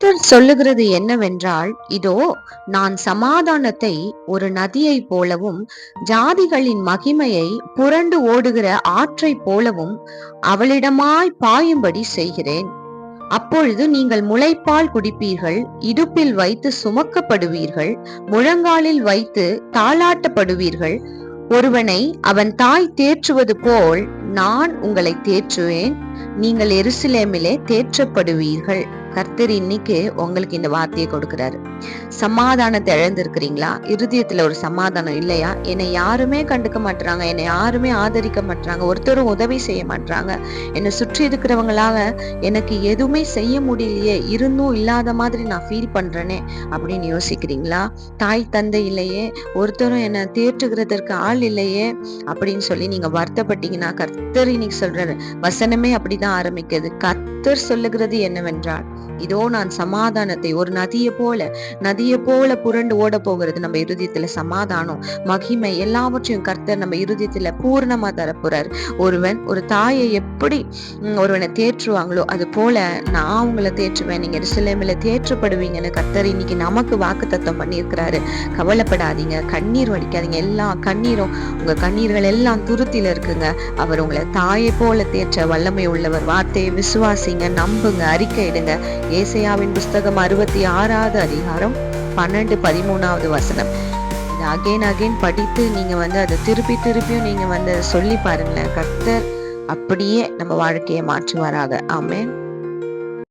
கர்த்தர் சொல்லுகிறது என்னவென்றால், இதோ நான் சமாதானத்தை ஒரு நதியைப் போலவும் ஜாதிகளின் மகிமையை புரண்டு ஓடுகிற ஆற்றைப் போலவும் அவளிடமாய் பாயும்படி செய்கிறேன். அப்பொழுது நீங்கள் முலைப்பால் குடிப்பீர்கள், இடுப்பில் வைத்து சுமக்கப்படுவீர்கள், முழங்காலில் வைத்து தாளாட்டப்படுவீர்கள். ஒருவனை அவன் தாய் தேற்றுவது போல் நான் உங்களை தேற்றுவேன். நீங்கள் எருசலேமிலே தேற்றப்படுவீர்கள். கர்த்தர் இன்னைக்கு உங்களுக்கு இந்த வார்த்தையை கொடுக்கிறாரு. சமாதானத்தை இழந்திருக்கிறீங்களா? இருதயத்துல ஒரு சமாதானம் இல்லையா? என்னை யாருமே கண்டுக்க மாட்டாங்க, என்னை யாருமே ஆதரிக்க மாட்டாங்க, ஒருத்தரும் உதவி செய்ய மாட்டாங்க, என்னை சுற்றி இருக்கிறவங்களால எனக்கு எதுவுமே செய்ய முடியலையே, இருந்தும் இல்லாத மாதிரி நான் ஃபீல் பண்றேனே அப்படின்னு யோசிக்கிறீங்களா? தாய் தந்தை இல்லையே, ஒருத்தரும் என்னை தேற்றுகிறதற்கு ஆள் இல்லையே அப்படின்னு சொல்லி நீங்க வருத்தப்பட்டீங்கன்னா, கர்த்தர் இன்னைக்கு சொல்றாரு, வசனமே அப்படிதான் ஆரம்பிக்குது. கர்த்தர் சொல்லுகிறது என்னவென்றால், இதோ நான் சமாதானத்தை ஒரு நதியை போல புரண்டு ஓட போகிறது. நம்ம இருதயத்துல சமாதானம், மகிமை எல்லாவற்றையும் கர்த்தர் நம்ம இருதயத்துல பூர்ணமா தரப்போறாரு. ஒரு தாயை எப்படி ஒருவனை தேற்றுவாங்களோ அது போல நான் உங்களை தேற்றுவேன், நீங்க எருசலேமில தேற்றப்படுவீங்கன்னு கர்த்தர் இன்னைக்கு நமக்கு வாக்குத்தத்தம் பண்ணியிருக்கிறாரு. கவலைப்படாதீங்க, கண்ணீர் வடிக்காதீங்க. எல்லா கண்ணீரும், உங்க கண்ணீர்கள் எல்லாம் துருத்தில இருக்குங்க. அவர் உங்களை தாயை போல தேற்ற வல்லமை உள்ளவர். வார்த்தையை விசுவாசிங்க, நம்புங்க, அறிக்கையிடுங்க. ஏசாயாவின் புஸ்தகம் 66வது அதிகாரம் 12-13வது வசனம். இது அகைன் படித்து நீங்க அதை திருப்பியும் நீங்க சொல்லி பாருங்களேன். கர்த்தர் அப்படியே நம்ம வாழ்க்கையை மாற்றுவாராக. ஆமென்.